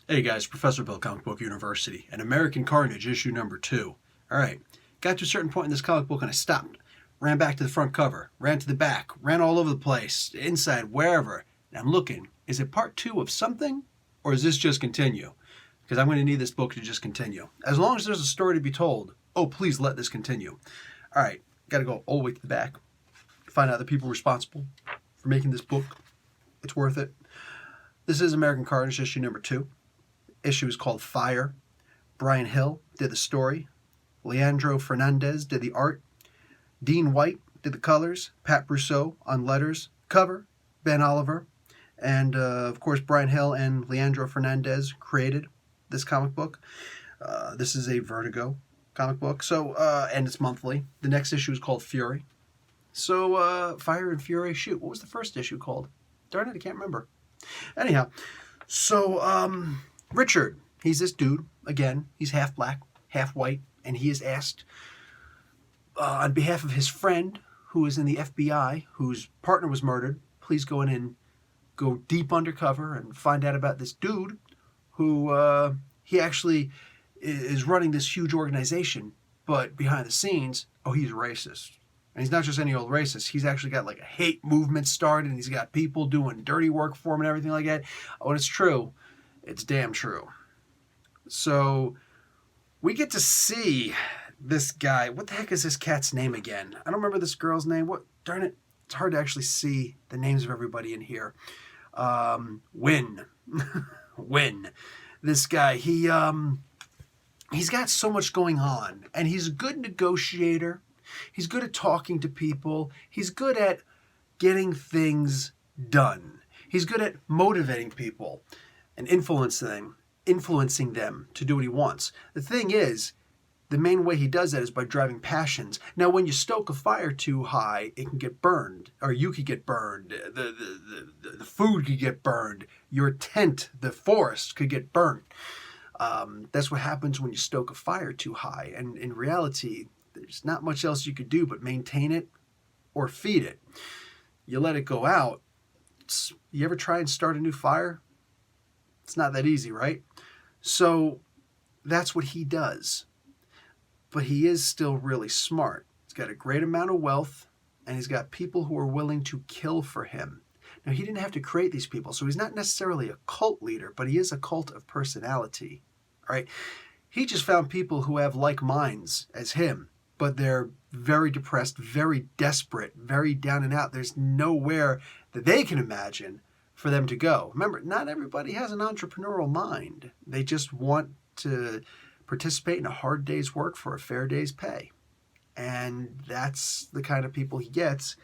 Hey guys, Professor Bill, Comic Book University, and American Carnage, issue number 2. Alright, got to a certain point in this comic book and I stopped. Ran back to the front cover, ran to the back, ran all over the place, inside, wherever. And I'm looking, is it part 2 of something? Or is this just continue? Because I'm going to need this book to just continue. As long as there's a story to be told, oh please let this continue. Alright, got to go all the way to the back. Find out the people responsible for making this book. It's worth it. This is American Carnage, issue number 2. Issue is called Fire. Brian Hill did the story. Leandro Fernandez did the art. Dean White did the colors. Pat Brousseau on letters. Cover, Ben Oliver. And, of course, Brian Hill and Leandro Fernandez created this comic book. This is a Vertigo comic book, and it's monthly. The next issue is called Fury. So, Fire and Fury, shoot, what was the first issue called? Darn it, I can't remember. Anyhow, so, Richard, he's this dude, again, he's half black, half white, and he is asked on behalf of his friend who is in the FBI, whose partner was murdered, please go in and go deep undercover and find out about this dude who he actually is running this huge organization, but behind the scenes, oh, he's racist. And he's not just any old racist. He's actually got like a hate movement started, and he's got people doing dirty work for him and everything like that. Oh, and it's true. It's damn true. So we get to see this guy. What the heck is this cat's name again? I don't remember this girl's name. What? Darn it. It's hard to actually see the names of everybody in here. Win. Win. This guy, he's got so much going on, and he's a good negotiator. He's good at talking to people. He's good at getting things done. He's good at motivating people and influencing them to do what he wants. The thing is, the main way he does that is by driving passions. Now, when you stoke a fire too high, it can get burned, or you could get burned. The food could get burned. Your tent, the forest, could get burned. That's what happens when you stoke a fire too high. And in reality, there's not much else you could do but maintain it or feed it. You let it go out. You ever try and start a new fire? It's not that easy, right? So that's what he does. But he is still really smart. He's got a great amount of wealth, and he's got people who are willing to kill for him. Now, he didn't have to create these people, so he's not necessarily a cult leader, but he is a cult of personality. All right? He just found people who have like minds as him, but they're very depressed, very desperate, very down and out. There's nowhere that they can imagine for them to go. Remember, not everybody has an entrepreneurial mind. They just want to participate in a hard day's work for a fair day's pay. And that's the kind of people he gets.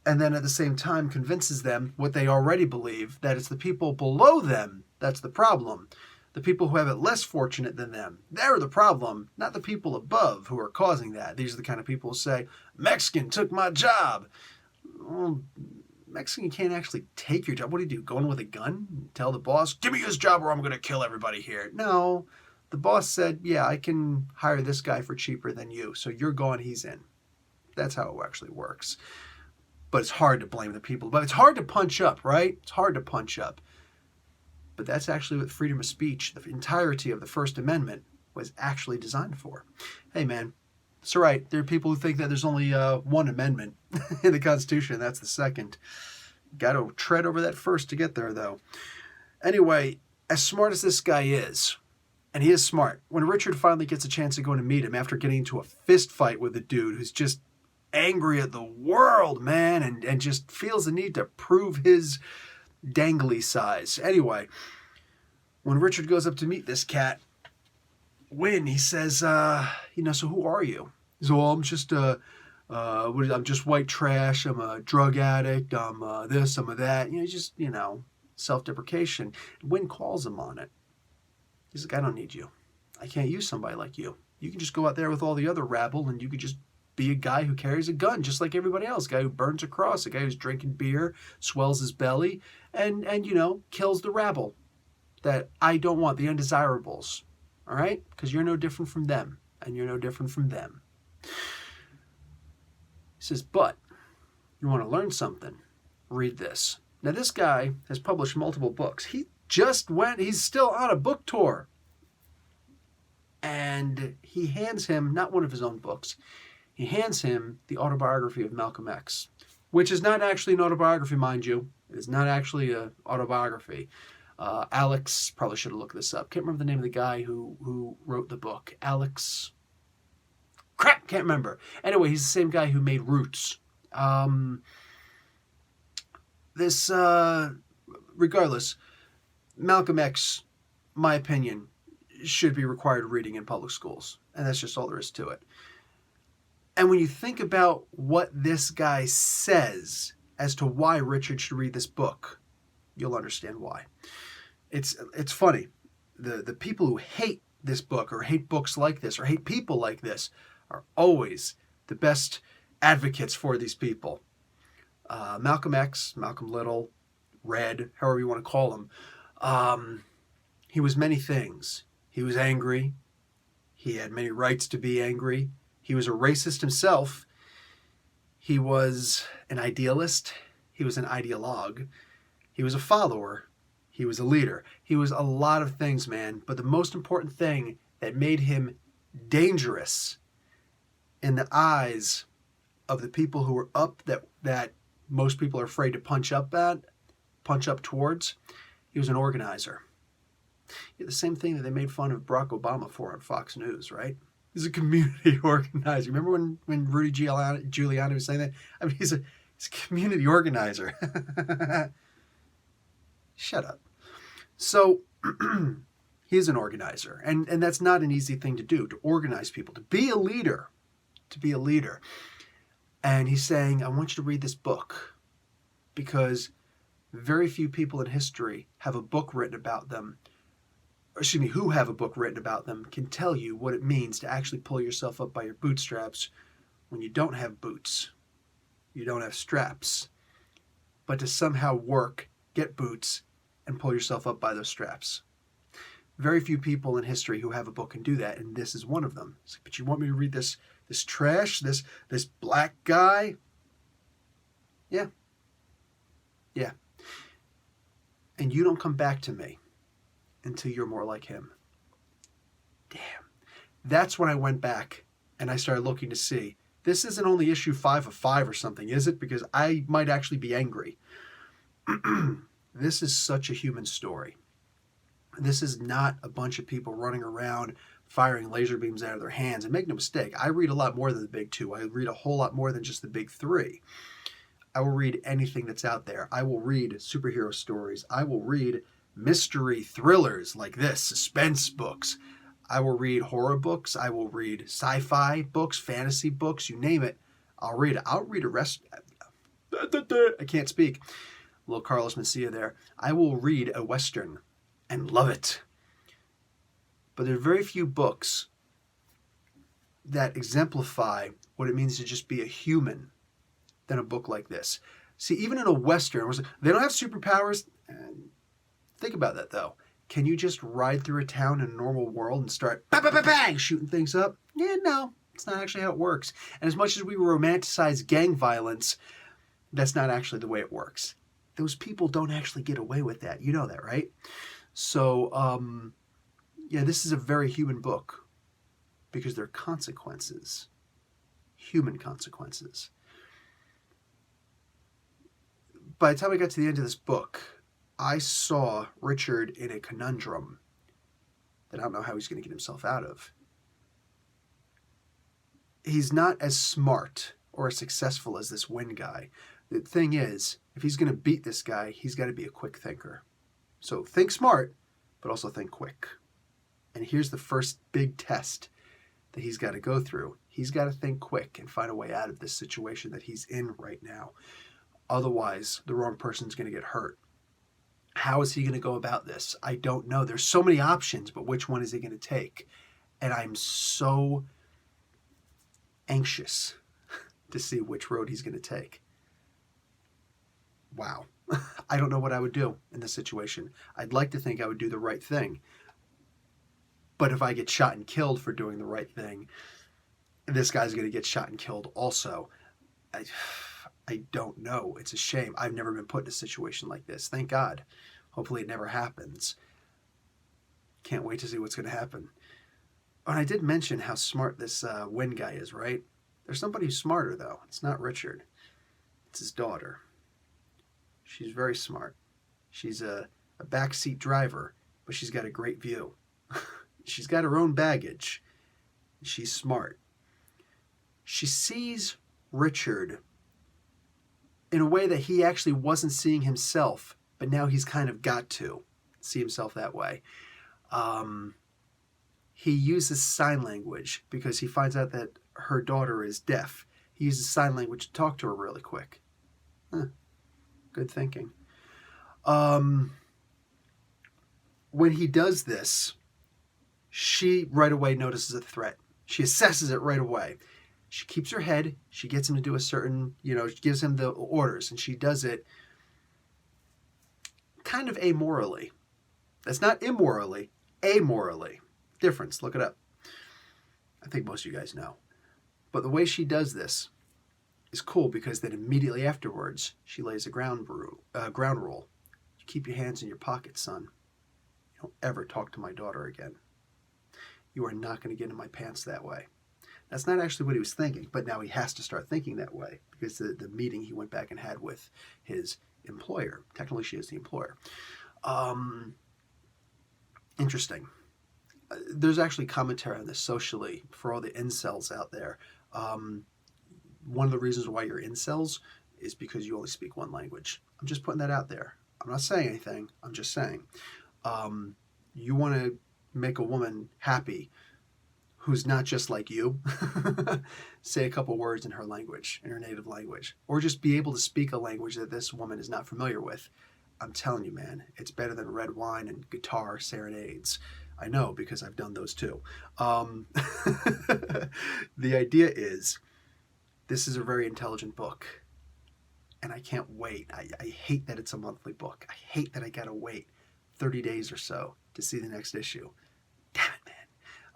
And then at the same time convinces them what they already believe, that it's the people below them that's the problem. The people who have it less fortunate than them, they're the problem, not the people above who are causing that. These are the kind of people who say, Mexican took my job. Well, Mexican can't actually take your job. What do? Go in with a gun? Tell the boss, give me his job or I'm going to kill everybody here. No, the boss said, yeah, I can hire this guy for cheaper than you. So you're gone, he's in. That's how it actually works. But it's hard to blame the people. But it's hard to punch up, right? It's hard to punch up. But that's actually what freedom of speech, the entirety of the First Amendment, was actually designed for. Hey, man, it's all right. There are people who think that there's only one amendment in the Constitution. That's the second. Got to tread over that first to get there, though. Anyway, as smart as this guy is, and he is smart, when Richard finally gets a chance to go in and meet him after getting into a fist fight with a dude who's just angry at the world, man, and just feels the need to prove his dangly size. Anyway, when Richard goes up to meet this cat, Win, he says, so who are you? He's, oh, I'm just white trash. I'm a drug addict. I'm this, I'm a that. Self-deprecation. Win calls him on it. He's like, I don't need you. I can't use somebody like you. You can just go out there with all the other rabble and you can just be a guy who carries a gun just like everybody else. A guy who burns a cross. A guy who's drinking beer, swells his belly, and kills the rabble that I don't want, the undesirables. All right? Because you're no different from them, and you're no different from them. He says, but you want to learn something? Read this. Now, this guy has published multiple books. He he's still on a book tour. And he hands him, not one of his own books, he hands him the autobiography of Malcolm X, which is not actually an autobiography, mind you. It is not actually an autobiography. Alex, probably should have looked this up. Can't remember the name of the guy who wrote the book. Alex, crap, can't remember. Anyway, he's the same guy who made Roots. Regardless, Malcolm X, my opinion, should be required reading in public schools. And that's just all there is to it. And when you think about what this guy says as to why Richard should read this book, you'll understand why. It's funny. The people who hate this book or hate books like this or hate people like this are always the best advocates for these people. Malcolm X, Malcolm Little, Red, however you want to call him, he was many things. He was angry. He had many rights to be angry. He was a racist himself. He was an idealist. He was an ideologue. He was a follower. He was a leader. He was a lot of things, man. But the most important thing that made him dangerous in the eyes of the people who were up that most people are afraid to punch up towards, he was an organizer. The same thing that they made fun of Barack Obama for on Fox News, right? He's a community organizer. Remember when Rudy Giuliani was saying that? I mean, he's a community organizer. Shut up. So he's an organizer. And that's not an easy thing to do, to organize people, to be a leader. And he's saying, I want you to read this book because very few people in history have a book written about them, who have a book written about them, can tell you what it means to actually pull yourself up by your bootstraps when you don't have boots, you don't have straps, but to somehow work, get boots, and pull yourself up by those straps. Very few people in history who have a book can do that, and this is one of them. It's like, but you want me to read this trash, this black guy? Yeah. And you don't come back to me until you're more like him. Damn. That's when I went back and I started looking to see, this isn't only issue 5 of 5 or something, is it? Because I might actually be angry. This is such a human story. This is not a bunch of people running around firing laser beams out of their hands. And make no mistake, I read a lot more than the big 2. I read a whole lot more than just the big 3. I will read anything that's out there. I will read superhero stories. I will read mystery thrillers like this, suspense books. I will read horror books. I will read sci-fi books, fantasy books, you name it. I'll read it. I'll read a rest. I can't speak. Little Carlos Mencia there. I will read a Western and love it. But there are very few books that exemplify what it means to just be a human than a book like this. See, even in a Western, they don't have superpowers. Think about that, though. Can you just ride through a town in a normal world and start bang, bang, bang, bang, shooting things up? Yeah, no. It's not actually how it works. And as much as we romanticize gang violence, that's not actually the way it works. Those people don't actually get away with that. You know that, right? So, this is a very human book because there are consequences, human consequences. By the time I got to the end of this book, I saw Richard in a conundrum that I don't know how he's going to get himself out of. He's not as smart or as successful as this Wynn guy. The thing is, if he's going to beat this guy, he's got to be a quick thinker. So think smart, but also think quick. And here's the first big test that he's got to go through. He's got to think quick and find a way out of this situation that he's in right now. Otherwise, the wrong person's going to get hurt. How is he going to go about this? I don't know. There's so many options, but which one is he going to take? And I'm so anxious to see which road he's going to take. Wow. I don't know what I would do in this situation. I'd like to think I would do the right thing. But if I get shot and killed for doing the right thing, this guy's going to get shot and killed also. I don't know. It's a shame. I've never been put in a situation like this. Thank God. Hopefully it never happens. Can't wait to see what's going to happen. And I did mention how smart this Wynn guy is, right? There's somebody who's smarter, though. It's not Richard. It's his daughter. She's very smart. She's a backseat driver, but she's got a great view. She's got her own baggage. She's smart. She sees Richard in a way that he actually wasn't seeing himself, but now he's kind of got to see himself that way. He uses sign language because he finds out that her daughter is deaf. He uses sign language to talk to her really quick. Good thinking. When he does this, she right away notices a threat. She assesses it right away. She keeps her head. She gets him to do a certain, she gives him the orders, and she does it kind of amorally. That's not immorally, amorally. Difference, look it up. I think most of you guys know. But the way she does this is cool because then immediately afterwards, she lays a ground rule. You keep your hands in your pockets, son. You don't ever talk to my daughter again. You are not going to get in my pants that way. That's not actually what he was thinking, but now he has to start thinking that way because the meeting he went back and had with his employer. Technically, she is the employer. Interesting. There's actually commentary on this socially for all the incels out there. One of the reasons why you're incels is because you only speak one language. I'm just putting that out there. I'm not saying anything. I'm just saying. You want to make a woman happy who's not just like you, say a couple words in her language, in her native language, or just be able to speak a language that this woman is not familiar with. I'm telling you, man, it's better than red wine and guitar serenades. I know because I've done those too. The idea is, this is a very intelligent book, and I can't wait. I hate that it's a monthly book. I hate that I gotta wait 30 days or so to see the next issue. Damn it,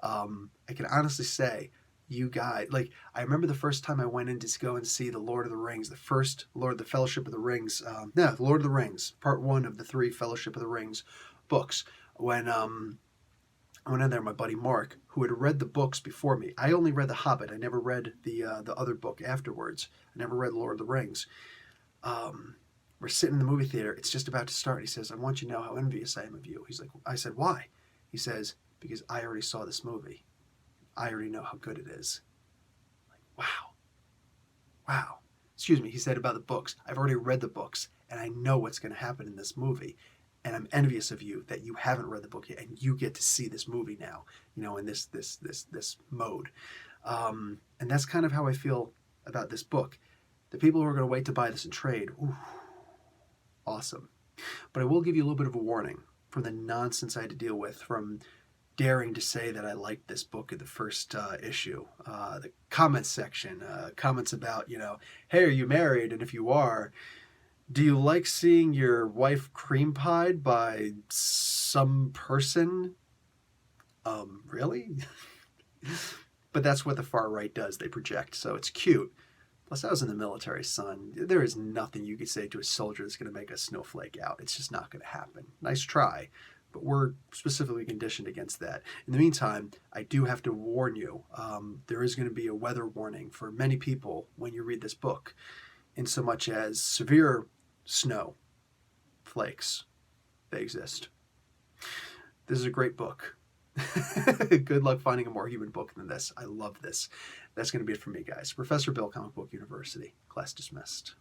man. I can honestly say, you guys, I remember the first time I went in to go and see the Lord of the Rings, the first the Fellowship of the Rings, the Lord of the Rings, part 1 of the 3 Fellowship of the Rings books. When I went in there, my buddy Mark, who had read the books before me. I only read The Hobbit. I never read the other book afterwards. I never read Lord of the Rings. We're sitting in the movie theater. It's just about to start. He says, "I want you to know how envious I am of you." He's like, I said, "Why?" He says, "Because I already saw this movie. I already know how good it is." Like, wow. Excuse me. He said about the books. I've already read the books, and I know what's going to happen in this movie. And I'm envious of you that you haven't read the book yet, and you get to see this movie now, in this mode. And that's kind of how I feel about this book. The people who are going to wait to buy this in trade, awesome. But I will give you a little bit of a warning from the nonsense I had to deal with from daring to say that I liked this book in the first issue. The comments section, comments about, hey, are you married? And if you are, do you like seeing your wife cream pied by some person? Really? But that's what the far right does. They project, so it's cute. Plus, I was in the military, son. There is nothing you could say to a soldier that's going to make a snowflake out. It's just not going to happen. Nice try, but we're specifically conditioned against that. In the meantime, I do have to warn you, there is going to be a weather warning for many people when you read this book, in so much as severe snow flakes. They exist. This is a great book. Good luck finding a more human book than this. I love this. That's going to be it for me, guys. Professor Bill, Comic Book University. Class dismissed.